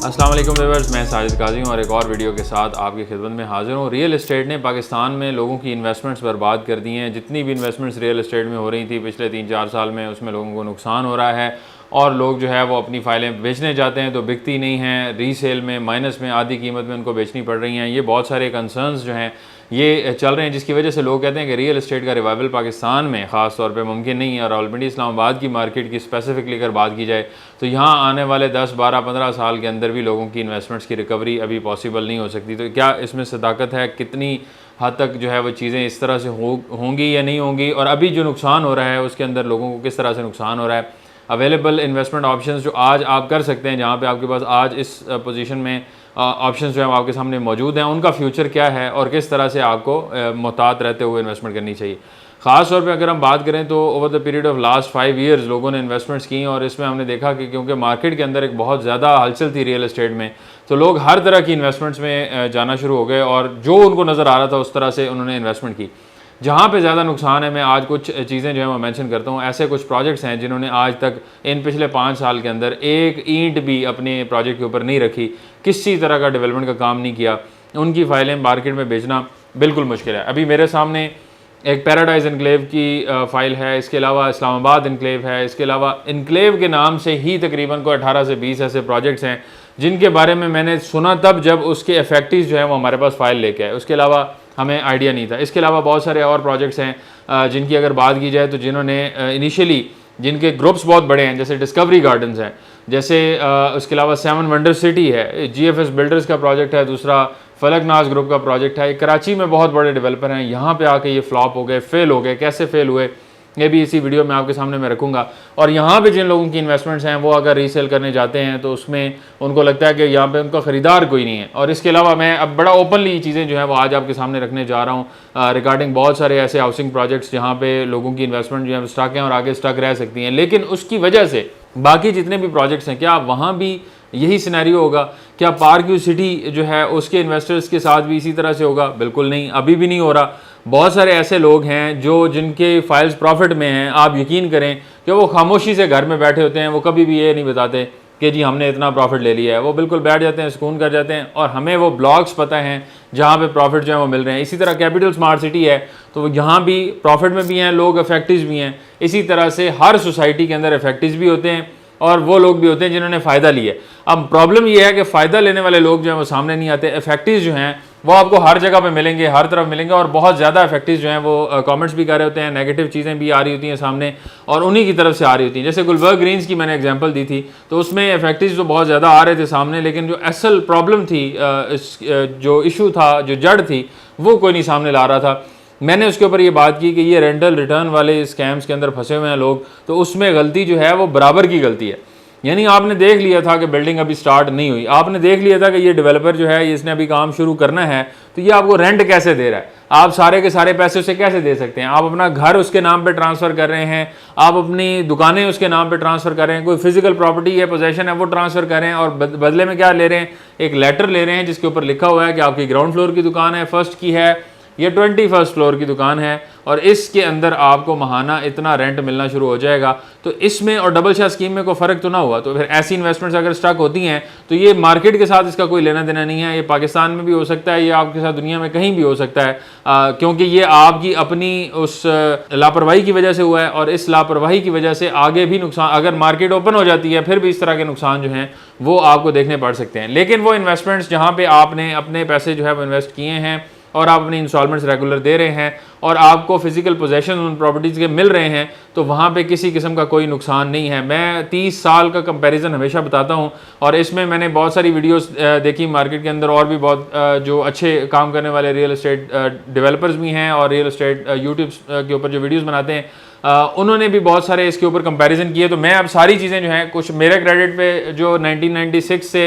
अस्सलाम वालेकुम व्यूअर्स, मैं साजिद काजी हूँ और एक और वीडियो के साथ आपकी खिदमत में हाजिर हूँ। रियल एस्टेट ने पाकिस्तान में लोगों की इन्वेस्टमेंट्स बर्बाद कर दी हैं। जितनी भी इन्वेस्टमेंट्स रियल एस्टेट में हो रही थी पिछले 3-4 साल में, उसमें लोगों को नुकसान हो रहा है और लोग जो है वो अपनी फ़ाइलें बेचने जाते हैं तो बिकती नहीं हैं, रीसेल में माइनस में आधी कीमत में उनको बेचनी पड़ रही हैं। ये बहुत सारे कंसर्न्स जो हैं ये चल रहे हैं, जिसकी वजह से लोग कहते हैं कि रियल एस्टेट का रिवाइवल पाकिस्तान में ख़ास तौर पे मुमकिन नहीं है। और ऑलरेडी इस्लामाबाद की मार्केट की स्पेसिफिकली अगर बात की जाए तो यहाँ आने वाले 10, 12, 15 साल के अंदर भी लोगों की इन्वेस्टमेंट्स की रिकवरी अभी पॉसिबल नहीं हो सकती। तो क्या इसमें सदाकत है, कितनी हद तक जो है वो चीज़ें इस तरह से होंगी या नहीं होंगी, और अभी जो नुकसान हो रहा है उसके अंदर लोगों को किस तरह से नुकसान हो रहा है। अवेलेबल इन्वेस्टमेंट ऑप्शंस जो आज आप कर सकते हैं, जहाँ पे आपके पास आज इस पोजीशन में ऑप्शंस जो है आपके सामने मौजूद हैं, उनका फ्यूचर क्या है और किस तरह से आपको मुहतात रहते हुए इन्वेस्टमेंट करनी चाहिए। ख़ास तौर पे अगर हम बात करें तो over the period of last 5 years लोगों ने इन्वेस्टमेंट्स की और इसमें हमने देखा कि क्योंकि मार्केट के अंदर एक बहुत ज़्यादा हलचल थी रियल एस्टेट में, तो लोग हर तरह की इन्वेस्टमेंट्स में जाना शुरू हो गए और जो उनको नज़र आ रहा था उस तरह से उन्होंने इन्वेस्टमेंट की। जहाँ पे ज़्यादा नुकसान है, मैं आज कुछ चीज़ें जो है मैं मेंशन करता हूँ। ऐसे कुछ प्रोजेक्ट्स हैं जिन्होंने आज तक इन पिछले 5 साल के अंदर एक ईंट भी अपने प्रोजेक्ट के ऊपर नहीं रखी, किसी तरह का डेवलपमेंट का काम नहीं किया, उनकी फ़ाइलें मार्केट में बेचना बिल्कुल मुश्किल है। अभी मेरे सामने एक पैराडाइज इनक्लेव की फ़ाइल है, इसके अलावा इस्लामाबाद इनक्लेव है, इसके अलावा इनक्लेव के नाम से ही तकरीबन को 18 से 20 ऐसे प्रोजेक्ट्स हैं जिनके बारे में मैंने सुना तब जब उसके इफेक्टिव्स जो है वो हमारे पास फ़ाइल लेके आए, उसके अलावा हमें आइडिया नहीं था। इसके अलावा बहुत सारे और प्रोजेक्ट्स हैं जिनकी अगर बात की जाए तो जिन्होंने इनिशियली जिनके ग्रुप्स बहुत बड़े हैं, जैसे डिस्कवरी गार्डन्स हैं, जैसे उसके अलावा 7 वंडर सिटी है, GFS बिल्डर्स का प्रोजेक्ट है, दूसरा फलकनाज ग्रुप का प्रोजेक्ट है। कराची में बहुत बड़े डेवलपर हैं, यहाँ पे आके ये फ्लॉप हो गए, फेल हो गए। कैसे फेल हुए ये भी इसी वीडियो में आपके सामने मैं रखूँगा। और यहाँ पे जिन लोगों की इन्वेस्टमेंट्स हैं वो अगर रीसेल करने जाते हैं तो उसमें उनको लगता है कि यहाँ पे उनका ख़रीदार कोई नहीं है। और इसके अलावा मैं अब बड़ा ओपनली चीज़ें जो है वो आज आपके सामने रखने जा रहा हूँ रिगार्डिंग बहुत सारे ऐसे हाउसिंग प्रोजेक्ट्स जहाँ पे लोगों की इन्वेस्टमेंट जो है स्टक हैं और आगे स्टक रह सकती हैं। लेकिन उसकी वजह से बाकी जितने भी प्रोजेक्ट्स हैं, क्या वहाँ भी यही सिनेरियो होगा? क्या पार्क व्यू सिटी जो है उसके इन्वेस्टर्स के साथ भी इसी तरह से होगा? बिल्कुल नहीं, अभी भी नहीं हो रहा। बहुत सारे ऐसे लोग हैं जो जिनके फाइल्स प्रॉफिट में हैं, आप यकीन करें कि वो खामोशी से घर में बैठे होते हैं, वो कभी भी ये नहीं बताते कि जी हमने इतना प्रॉफिट ले लिया है। वो बिल्कुल बैठ जाते हैं, सुकून कर जाते हैं और हमें वो ब्लॉग्स पता हैं जहाँ पे प्रॉफिट जो है वो मिल रहे हैं। इसी तरह कैपिटल स्मार्ट सिटी है तो यहाँ भी प्रॉफिट में भी हैं लोग, इफेक्टिव्स भी हैं। इसी तरह से हर सोसाइटी के अंदर इफेक्टिव्स भी होते हैं और वो लोग भी होते हैं जिन्होंने फ़ायदा लिया। अब प्रॉब्लम ये है कि फ़ायदा लेने वाले लोग जो हैं वो सामने नहीं आते। इफेक्टिव्स जो हैं वो आपको हर जगह पे मिलेंगे, हर तरफ मिलेंगे और बहुत ज़्यादा इफेक्टिव्स जो हैं वो कमेंट्स भी कर रहे होते हैं, नेगेटिव चीज़ें भी आ रही होती हैं सामने और उन्हीं की तरफ से आ रही होती हैं। जैसे गुलबर्ग ग्रीन्स की मैंने एग्जांपल दी थी तो उसमें इफेक्टिव्स तो बहुत ज़्यादा आ रहे थे सामने, लेकिन जो असल प्रॉब्लम थी, जो इशू था, जो जड़ थी, वो कोई नहीं सामने ला रहा था। मैंने उसके ऊपर ये बात की कि ये रेंटल रिटर्न वाले स्कैम्स के अंदर फंसे हुए हैं लोग, तो उसमें गलती जो है वो बराबर की गलती है। यानी आपने देख लिया था कि बिल्डिंग अभी स्टार्ट नहीं हुई, आपने देख लिया था कि ये डेवलपर जो है इसने अभी काम शुरू करना है, तो ये आपको रेंट कैसे दे रहा है? आप सारे के सारे पैसे उसे कैसे दे सकते हैं? आप अपना घर उसके नाम पे ट्रांसफ़र कर रहे हैं, आप अपनी दुकानें उसके नाम पे ट्रांसफ़र कर रहे हैं, कोई फिजिकल प्रॉपर्टी है, पोजेशन है, वो ट्रांसफ़र कर रहे हैं और बदले में क्या ले रहे हैं? एक लेटर ले रहे हैं जिसके ऊपर लिखा हुआ है कि आपकी ग्राउंड फ्लोर की दुकान है, फर्स्ट की है, ये 21st फ्लोर की दुकान है और इसके अंदर आपको महाना इतना रेंट मिलना शुरू हो जाएगा। तो इसमें और डबल शाह स्कीम में कोई फ़र्क तो ना हुआ? तो फिर ऐसी इन्वेस्टमेंट्स अगर स्टक होती हैं तो ये मार्केट के साथ इसका कोई लेना देना नहीं है। ये पाकिस्तान में भी हो सकता है, ये आपके साथ दुनिया में कहीं भी हो सकता है, क्योंकि ये आपकी अपनी उस लापरवाही की वजह से हुआ है और इस लापरवाही की वजह से आगे भी नुकसान, अगर मार्केट ओपन हो जाती है फिर भी इस तरह के नुकसान जो हैं वो आपको देखने पड़ सकते हैं। लेकिन वो इन्वेस्टमेंट्स जहाँ पर आपने अपने पैसे जो है वो इन्वेस्ट किए हैं और आप अपनी इंस्टॉलमेंट्स रेगुलर दे रहे हैं और आपको फिजिकल पोजेशन उन प्रॉपर्टीज़ के मिल रहे हैं, तो वहाँ पे किसी किस्म का कोई नुकसान नहीं है। मैं 30 साल का कंपैरिजन हमेशा बताता हूँ और इसमें मैंने बहुत सारी वीडियोस देखी मार्केट के अंदर और भी बहुत जो अच्छे काम करने वाले रियल एस्टेट डेवलपर्स भी हैं और रियल एस्टेट यूट्यूब के ऊपर जो वीडियोज़ बनाते हैं उन्होंने भी बहुत सारे इसके ऊपर कंपैरिजन किए। तो मैं अब सारी चीज़ें जो हैं, कुछ मेरे क्रेडिट पे जो 1996 से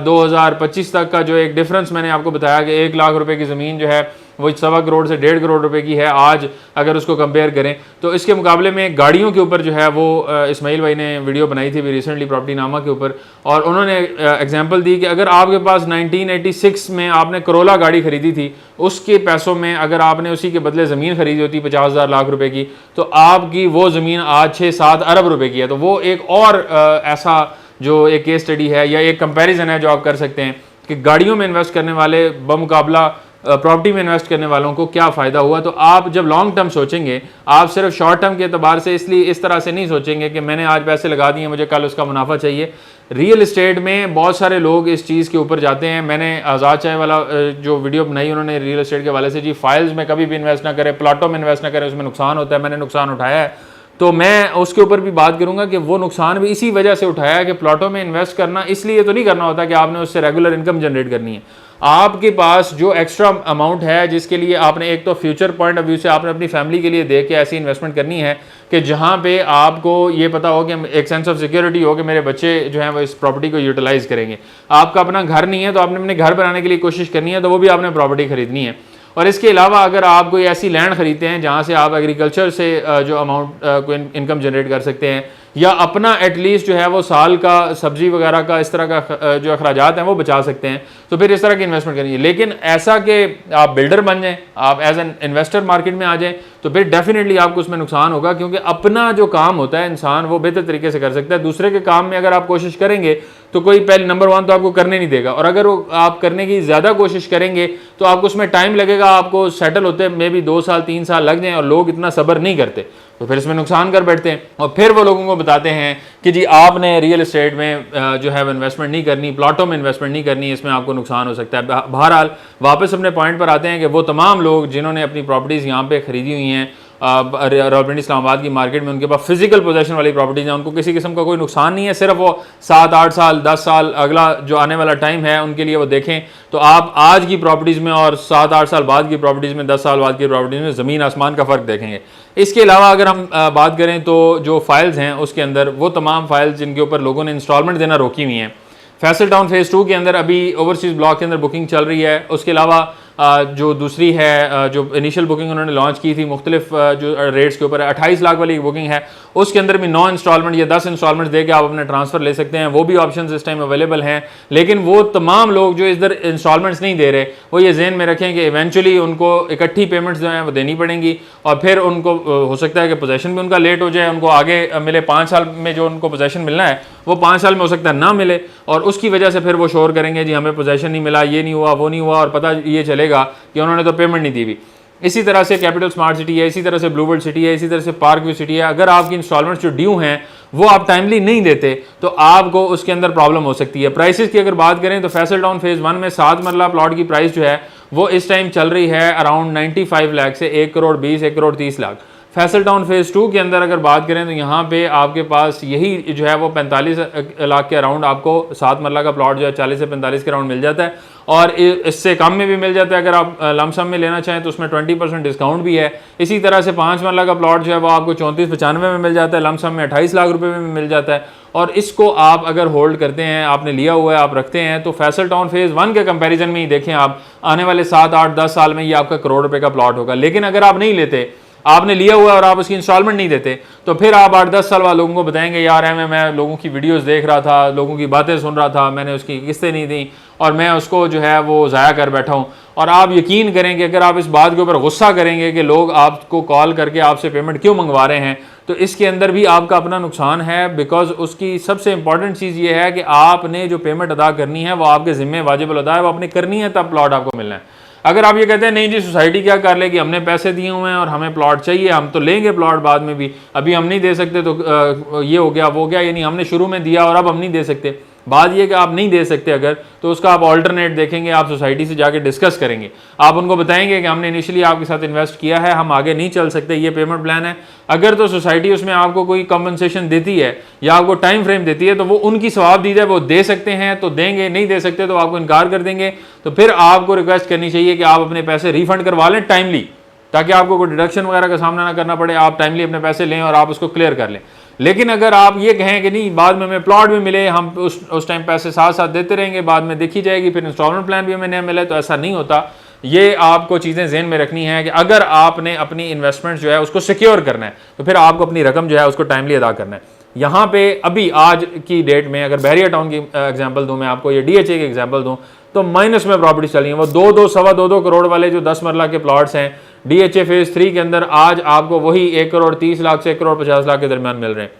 2025 तक का जो एक डिफरेंस मैंने आपको बताया कि 1 लाख रुपए की ज़मीन जो है वो 1.25 करोड़ से 1.5 करोड़ रुपए की है आज, अगर उसको कंपेयर करें तो इसके मुकाबले में गाड़ियों के ऊपर जो है वो इस्माइल भाई ने वीडियो बनाई थी रिसेंटली प्रॉपर्टी नामा के ऊपर और उन्होंने एग्जांपल दी कि अगर आपके पास 1986 में आपने करोला गाड़ी खरीदी थी, उसके पैसों में अगर आपने उसी के बदले ज़मीन खरीदी होती 50,000 लाख रुपए की, तो आपकी वो ज़मीन आज 6-7 अरब रुपए की है। तो वो एक और ऐसा जो एक केस स्टडी है या एक कंपैरिजन है जो आप कर सकते हैं कि गाड़ियों में इन्वेस्ट करने वाले बमुकाबला प्रॉपर्टी में इन्वेस्ट करने वालों को क्या फ़ायदा हुआ। तो आप जब लॉन्ग टर्म सोचेंगे, आप सिर्फ शॉर्ट टर्म के अतबार से इसलिए इस तरह से नहीं सोचेंगे कि मैंने आज पैसे लगा दिए मुझे कल उसका मुनाफा चाहिए। रियल इस्टेट में बहुत सारे लोग इस चीज़ के ऊपर जाते हैं। मैंने आज़ाद चाय वाला जो वीडियो बनाई उन्होंने रियल इस्टेट के वाले से, जी फाइल्स में कभी भी इन्वेस्ट ना करें, प्लाटों में इन्वेस्ट ना करें, उसमें नुकसान होता है, मैंने नुकसान उठाया है। तो मैं उसके ऊपर भी बात करूंगा कि वो नुकसान भी इसी वजह से उठाया है कि प्लॉटों में इन्वेस्ट करना इसलिए तो नहीं करना होता कि आपने उससे रेगुलर इनकम जनरेट करनी है। आपके पास जो एक्स्ट्रा अमाउंट है जिसके लिए आपने एक तो फ्यूचर पॉइंट ऑफ व्यू से आपने अपनी फैमिली के लिए देख के ऐसी इन्वेस्टमेंट करनी है कि जहां पे आपको ये पता हो कि एक सेंस ऑफ सिक्योरिटी हो कि मेरे बच्चे जो हैं वो इस प्रॉपर्टी को यूटिलाइज करेंगे। आपका अपना घर नहीं है तो आपने अपने घर बनाने के लिए कोशिश करनी है, तो वो भी आपने प्रॉपर्टी खरीदनी है। और इसके अलावा अगर आप कोई ऐसी लैंड खरीदते हैं जहाँ से आप एग्रीकल्चर से जो अमाउंट को इनकम जनरेट कर सकते हैं, या अपना एटलीस्ट जो है वो साल का सब्जी वगैरह का इस तरह का जो अखराजात हैं वो बचा सकते हैं, तो फिर इस तरह की इन्वेस्टमेंट करिए। लेकिन ऐसा कि आप बिल्डर बन जाएं, आप एज एन इन्वेस्टर मार्केट में आ जाएं, तो फिर डेफिनेटली आपको उसमें नुकसान होगा, क्योंकि अपना जो काम होता है इंसान वो बेहतर तरीके से कर सकता है। दूसरे के काम में अगर आप कोशिश करेंगे तो कोई पहले नंबर 1 तो आपको करने नहीं देगा, और अगर वो आप करने की ज़्यादा कोशिश करेंगे तो आपको उसमें टाइम लगेगा, आपको सेटल होते मे बी 2 साल 3 साल लग जाएं, और लोग इतना सब्र नहीं करते तो फिर इसमें नुकसान कर बैठते हैं। और फिर वो लोगों को बताते हैं कि जी आपने रियल एस्टेट में जो है इन्वेस्टमेंट नहीं करनी, प्लॉटों में इन्वेस्टमेंट नहीं करनी, इसमें आपको नुकसान हो सकता है। बहरहाल वापस अपने पॉइंट पर आते हैं कि वो तमाम लोग जिन्होंने अपनी प्रॉपर्टीज़ यहाँ पे खरीदी हुई हैं रावलपिंडी इस्लामाबाद की मार्केट में, उनके पास फिजिकल पोजेशन वाली प्रॉपर्टीज हैं, उनको किसी किस्म का कोई नुकसान नहीं है। सिर्फ वो 7-8 साल 10 साल अगला जो आने वाला टाइम है उनके लिए वो देखें, तो आप आज की प्रॉपर्टीज़ में और 7-8 साल बाद की प्रॉपर्टीज़ में, 10 साल बाद की प्रॉपर्टीज़ में ज़मीन आसमान का फ़र्क देखेंगे। इसके अलावा अगर हम बात करें तो जो फाइल्स हैं उसके अंदर वो तमाम फाइल्स जिनके ऊपर लोगों ने इंस्टॉलमेंट देना रोकी हुई हैं, फैसल टाउन फेज़ 2 के अंदर अभी ओवरसीज़ ब्लॉक के अंदर बुकिंग चल रही है। उसके अलावा जो दूसरी है जो इनिशियल बुकिंग उन्होंने लॉन्च की थी मुख्तलिफ जो रेट्स के ऊपर है, 28 लाख वाली बुकिंग है, उसके अंदर भी 9 इंस्टॉलमेंट या 10 इंस्टॉलमेंट दे के आप अपने ट्रांसफ़र ले सकते हैं। वो भी ऑप्शन इस टाइम अवेलेबल हैं। लेकिन वो तमाम लोग जो इधर इंस्टॉलमेंट्स नहीं दे रहे, वो ये जहन में रखें कि इवेंचुअली उनको इकट्ठी पेमेंट्स जो हैं वो देनी पड़ेंगी, और फिर उनको हो सकता है कि पोजेशन भी उनका लेट हो जाए, उनको आगे मिले 5 साल में जो उनको पोजेशन मिलना है वो 5 साल में हो सकता है ना मिले, और उसकी वजह से फिर वो शोर करेंगे जी हमें पोजेशन नहीं मिला, ये नहीं हुआ, वो नहीं हुआ, और पता ये चलेगा कि उन्होंने तो पेमेंट नहीं दी भी। इसी तरह से कैपिटल स्मार्ट सिटी है, इसी तरह से ब्लूबर्ड सिटी है, इसी तरह से पार्क व्यू सिटी है। अगर आपकी इंस्टॉलमेंट्स जो ड्यू हैं वो आप टाइमली नहीं देते तो आपको उसके अंदर प्रॉब्लम हो सकती है। प्राइसेस की अगर बात करें तो फैसल टाउन फेज़ 1 में 7 मरला प्लॉट की प्राइस जो है वो इस टाइम चल रही है अराउंड 95 लाख से 1 करोड़ 20 1 करोड़ 30 लाख। फैसल टाउन फेज़ 2 के अंदर अगर बात करें तो यहाँ पे आपके पास यही जो है वो 45 लाख के अराउंड आपको 7 मरला का प्लॉट जो है 40 से 45 के अराउंड मिल जाता है, और इससे कम में भी मिल जाता है। अगर आप लमसम में लेना चाहें तो उसमें 20% डिस्काउंट भी है। इसी तरह से 5 मरला का प्लॉट जो है वो आपको 34-95 में मिल जाता है, लमसम में 28 लाख रुपए में मिल जाता है। और इसको आप अगर होल्ड करते हैं, आपने लिया हुआ है, आप रखते हैं, तो फैसल टाउन फेज़ 1 के कंपैरिजन में ही देखें आप आने वाले 7 8 10 साल में ये आपका करोड़ रुपए का प्लॉट होगा। लेकिन अगर आप नहीं लेते, आपने लिया हुआ है और आप उसकी इंस्टॉलमेंट नहीं देते, तो फिर आप 8-10 साल बाद लोगों को बताएंगे यार मैं लोगों की वीडियोस देख रहा था, लोगों की बातें सुन रहा था, मैंने उसकी किस्तें नहीं दी और मैं उसको जो है वो ज़ाया कर बैठा हूँ। और आप यकीन करेंगे अगर आप इस बात के ऊपर गुस्सा करेंगे कि लोग आपको कॉल करके आपसे पेमेंट क्यों मंगवा रहे हैं, तो इसके अंदर भी आपका अपना नुकसान है। बिकॉज उसकी सबसे इंपॉर्टेंट चीज़ ये है कि आपने जो पेमेंट अदा करनी है वो आपके ज़िम्मे वाजिब अदा है, वो आपने करनी है, तब प्लॉट आपको मिलना है। अगर आप ये कहते हैं नहीं जी सोसाइटी क्या कर लेगी, हमने पैसे दिए हुए हैं और हमें प्लॉट चाहिए, हम तो लेंगे प्लॉट बाद में भी, अभी हम नहीं दे सकते तो ये हो गया वो हो गया, यानी हमने शुरू में दिया और अब हम नहीं दे सकते। बात ये कि आप नहीं दे सकते अगर, तो उसका आप ऑल्टरनेट देखेंगे, आप सोसाइटी से जाके डिस्कस करेंगे, आप उनको बताएंगे कि हमने इनिशियली आपके साथ इन्वेस्ट किया है, हम आगे नहीं चल सकते, ये पेमेंट प्लान है। अगर तो सोसाइटी उसमें आपको कोई कंपनसेशन देती है या आपको टाइम फ्रेम देती है तो वो उनकी सवाबदीद है, वो दे सकते हैं तो देंगे, नहीं दे सकते तो आपको इनकार कर देंगे। तो फिर आपको रिक्वेस्ट करनी चाहिए कि आप अपने पैसे रिफंड करवा लें टाइमली, ताकि आपको कोई डिडक्शन वगैरह का सामना ना करना पड़े, आप टाइमली अपने पैसे लें और आप उसको क्लियर कर लें। लेकिन अगर आप ये कहें कि नहीं बाद में हमें प्लॉट भी मिले, हम उस टाइम पैसे साथ साथ देते रहेंगे, बाद में देखी जाएगी, फिर इंस्टॉलमेंट प्लान भी हमें नहीं मिले, तो ऐसा नहीं होता। ये आपको चीज़ें ज़हन में रखनी है कि अगर आपने अपनी इन्वेस्टमेंट जो है उसको सिक्योर करना है तो फिर आपको अपनी रकम जो है उसको टाइमली अदा करना है। यहाँ पे अभी आज की डेट में अगर बहरिया टाउन की एग्जांपल दूँ मैं आपको, या DHA की एग्जांपल दूँ, तो माइनस में प्रॉपर्टी चली हैं वो 2-2 सवा 2-2 करोड़ वाले जो 10 मरला के प्लॉट्स हैं DHA फेज़ 3 के अंदर आज आपको वही 1 करोड़ 30 लाख से 1 करोड़ 50 लाख के दरमियान मिल रहे हैं।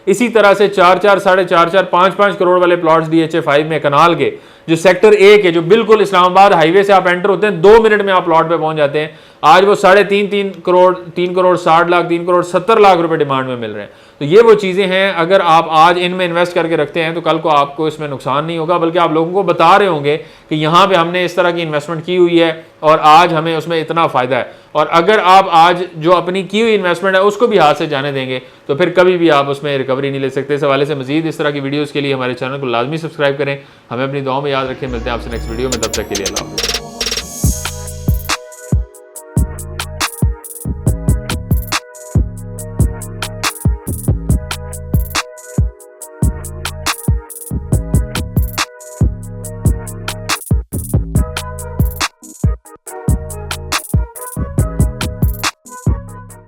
इसी तरह से 4-4, 4.5, 5-5 करोड़ वाले प्लॉट्स DHA 5 में कनाल के, जो सेक्टर 1 है, जो बिल्कुल इस्लामाबाद हाईवे से आप एंटर होते हैं 2 मिनट में आप प्लॉट पे पहुंच जाते हैं, आज वो 3.5 करोड़, 3 करोड़ 60 लाख, 3 करोड़ 70 लाख रुपए डिमांड में मिल रहे हैं। तो ये वो चीज़ें हैं, अगर आप आज इनमें इन्वेस्ट करके रखते हैं तो कल को आपको इसमें नुकसान नहीं होगा, बल्कि आप लोगों को बता रहे होंगे कि यहाँ पे हमने इस तरह की इन्वेस्टमेंट की हुई है और आज हमें उसमें इतना फ़ायदा है। और अगर आप आज जो अपनी की हुई इन्वेस्टमेंट है उसको भी हाथ से जाने देंगे तो फिर कभी भी आप उसमें रिकवरी नहीं ले सकते। इस हवाले से मजीद इस तरह की वीडियोज़ के लिए हमारे चैनल को लाजमी सब्सक्राइब करें। हमें अपनी दुआओं में याद रखें। मिलते हैं आपसे नेक्स्ट वीडियो में, तब तक के लिए अल्लाह हाफ़िज़।